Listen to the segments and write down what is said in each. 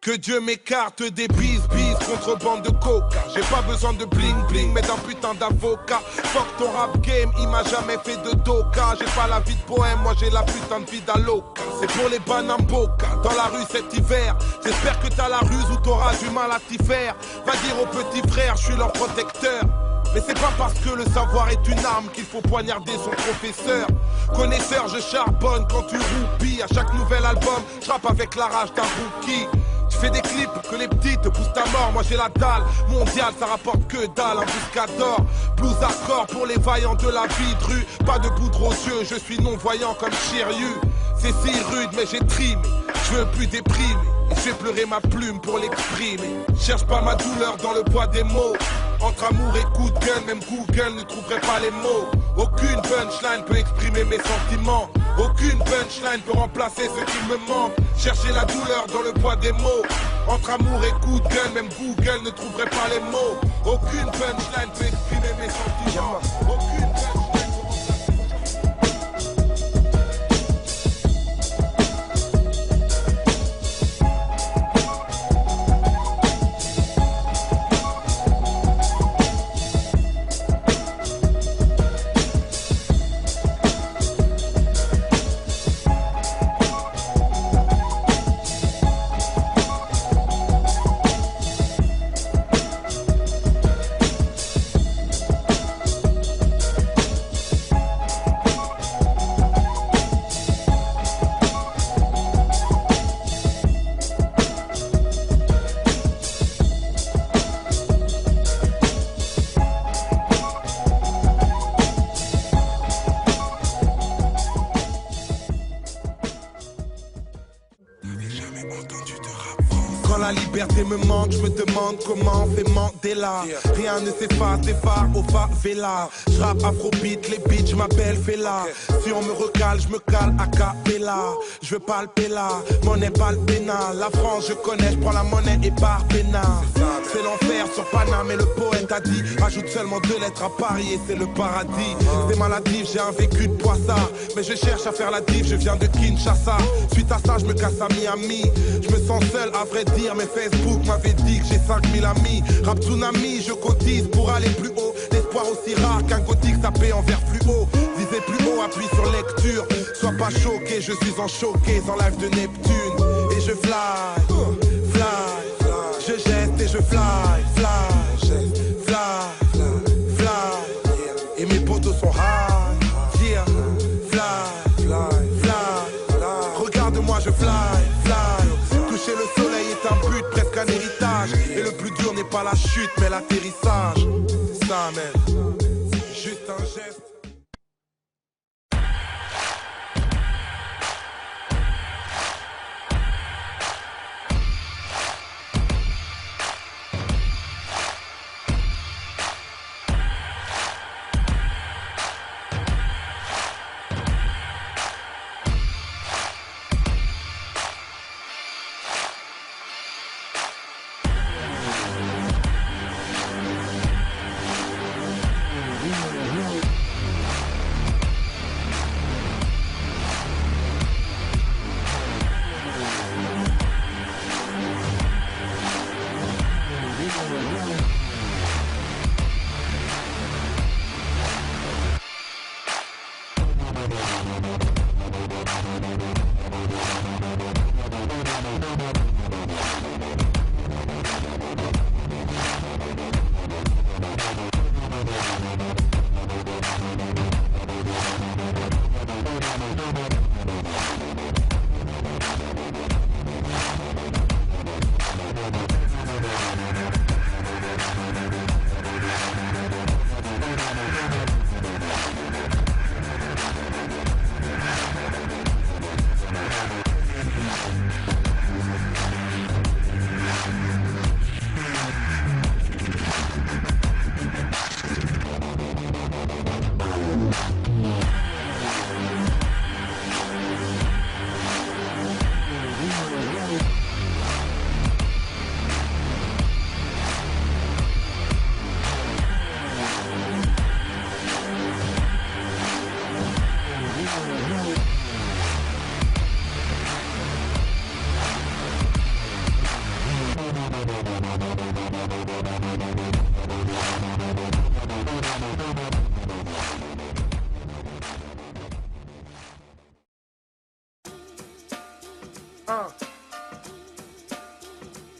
Que Dieu m'écarte des bis contre bande de coca. J'ai pas besoin de bling bling mais d'un putain d'avocat. Fuck ton rap game, il m'a jamais fait de doka. J'ai pas la vie de poème, moi j'ai la putain de vie d'aloca. C'est pour les banamboka, dans la rue cet hiver. J'espère que t'as la ruse ou t'auras du mal à t'y faire. Va dire aux petits frères, je suis leur protecteur. Mais c'est pas parce que le savoir est une arme qu'il faut poignarder son professeur. Connaisseur, je charbonne quand tu roupies. À chaque nouvel album, je rappe avec la rage d'un rookie. Tu fais des clips que les petites poussent ta mort. Moi j'ai la dalle, mondiale ça rapporte que dalle. Un buscador, blues hardcore pour les vaillants de la vie de rue. Pas de poudre aux yeux, je suis non-voyant comme Shiryu. C'est si rude mais j'ai trimé, je veux plus déprimer. Je vais pleurer ma plume pour l'exprimer. Cherche pas ma douleur dans le poids des mots. Entre amour et coup de gueule, même Google ne trouverait pas les mots. Aucune punchline peut exprimer mes sentiments. Aucune punchline peut remplacer ce qui me manque. Chercher la douleur dans le poids des mots. Entre amour et coup de gueule, même Google ne trouverait pas les mots. Aucune punchline peut exprimer mes sentiments. Aucune punchline. La liberté me manque, je me demande comment fait Mandela. Rien ne s'efface, des phares au favela. Je rappe afrobeat, les beats, je m'appelle Fela. Si on me recale, je me cale a cappella. Je veux palper là, monnaie pas le pénal. La France je connais, je prends la monnaie et par pénal. C'est l'enfer sur Paname et le poète a dit ajoute seulement 2 lettres à Paris et c'est le paradis. C'est maladif, j'ai un vécu de poissard. Mais je cherche à faire la diff, je viens de Kinshasa. Suite à ça, je me casse à Miami. Je me sens seul à vrai dire, mais Facebook m'avait dit que j'ai 5000 amis. Rap tsunami, je cotise pour aller plus haut. L'espoir aussi rare qu'un gothique tapé en verre fluo. Visez plus haut, appuie sur lecture. Sois pas choqué, je suis en choqué en live de Neptune. Et je fly, fly. Je geste et je fly, fly. Fly, fly. Et mes potos sont high. Yeah, fly, fly. Regarde-moi, je fly, fly. Toucher le soleil est un but, presque un héritage. Et le plus dur n'est pas la chute, mais l'atterrissage. C'est ça, man. Juste un geste.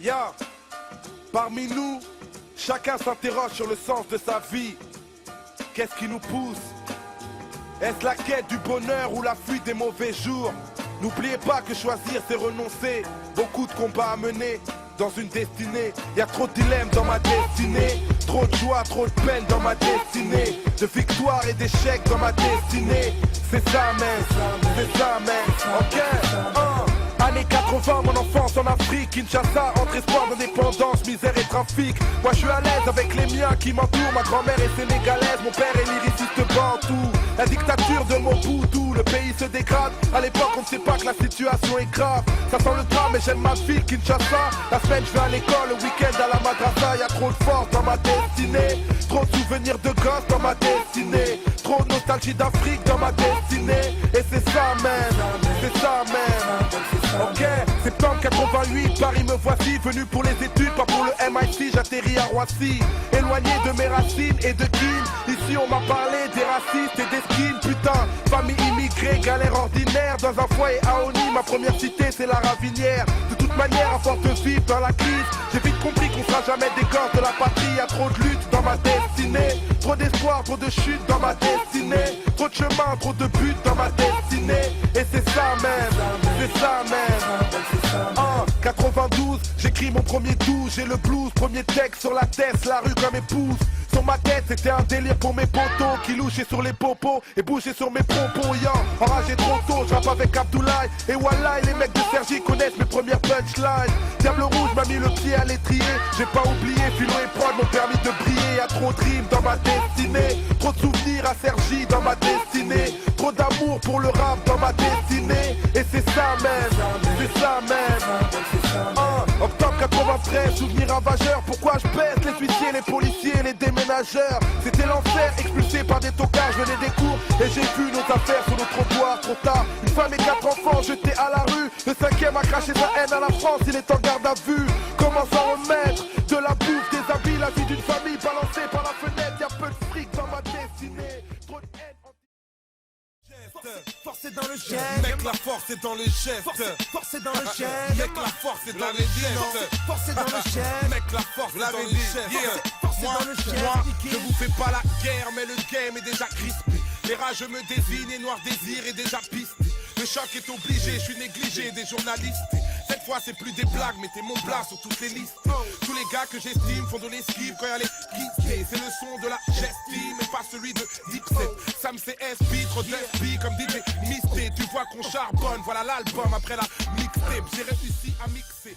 Ya, parmi nous, chacun s'interroge sur le sens de sa vie. Qu'est-ce qui nous pousse? Est-ce la quête du bonheur ou la fuite des mauvais jours? N'oubliez pas que choisir c'est renoncer. Beaucoup de combats à mener dans une destinée. Y a trop de dilemmes dans ma destinée. Trop de joie, trop de peine dans ma destinée. De victoire et d'échecs dans ma destinée. C'est ça même, c'est ça même. Ok, Années 80, mon enfance en Afrique, Kinshasa, entre espoir d'indépendance, misère et trafic. Moi je suis à l'aise avec les miens qui m'entourent. Ma grand-mère est sénégalaise, mon père est lyriciste bantou. La dictature de Mobutu, le pays se dégrade. À l'époque on ne sait pas que la situation est grave. Ça sent le drame mais j'aime ma ville, Kinshasa. La semaine je vais à l'école, le week-end à la madrasa. Y'a trop de force dans ma destinée. Trop de souvenirs de gosse dans ma destinée. Trop de nostalgie d'Afrique dans ma destinée. Et c'est ça même, c'est ça même. Ok, septembre 88, Paris me voici. Venu pour les études, pas pour le MIT. J'atterris à Roissy, éloigné de mes racines et de Kin. Ici on m'a parlé des racistes et des skins. Putain, famille immigrée, galère ordinaire. Dans un foyer à Oni, ma première cité c'est la Ravinière. De toute manière, à force de vivre dans la crise, j'ai vite compris qu'on sera jamais des gosses de la patrie. Y'a trop de luttes dans ma destinée. Trop d'espoir, trop de chutes dans ma destinée. Trop de chemin, trop de buts dans ma destinée. Et c'est ça même, c'est ça même. 92, j'écris mon premier douze. J'ai le blues, premier texte sur la tête, la rue comme épouse. Sur ma tête, c'était un délire pour mes potos qui louchaient sur les popos et bougeaient sur mes propos. Enragé trop tôt, je rappe avec Abdoulaye et Wallah, et les mecs de Sergi connaissent mes premières punchlines. Diable rouge m'a mis le pied à l'étrier. J'ai pas oublié, Philo et Prod m'ont permis de briller. Y'a trop de rimes dans ma destinée. Trop de souvenirs à Sergi dans ma destinée. Trop d'amour pour le rap dans ma destinée. Et c'est ça même, c'est ça même. Octobre 93, souvenir ravageur. Pourquoi je baisse les huissiers, les policiers, les déménageurs? C'était l'enfer, expulsé par des tocards, je venais des cours et j'ai vu nos affaires sur le trottoir. Trop tard, une femme et 4 enfants jetés à la rue. Le 5e a craché sa haine à la France, il est en garde à vue. Comment s'en remettre? De la bouffe, des habits, la vie d'une famille balancée par la fenêtre. Y'a peu de fric dans ma destinée. Trop de haine. Force est dans le geste. Mec, la force est dans le geste. Force est dans le geste. Mec, la force est dans le geste. Force est dans le geste. Mec, la force est dans le geste. Moi, je vous fais pas la guerre, mais le game est déjà crispé. Les rageux me désignent et Noir Désir est déjà pisté. Le choc est obligé, je suis négligé des journalistes. Cette fois c'est plus des blagues, mettez mon blas sur toutes les listes. Tous les gars que j'estime font de l'esquive quand y'a les quittés. C'est le son de la gestime et pas celui de Dipset. Sam CSP, trop d'SP comme DJ Misté. Tu vois qu'on charbonne, voilà l'album après la mixtape. J'ai réussi à mixer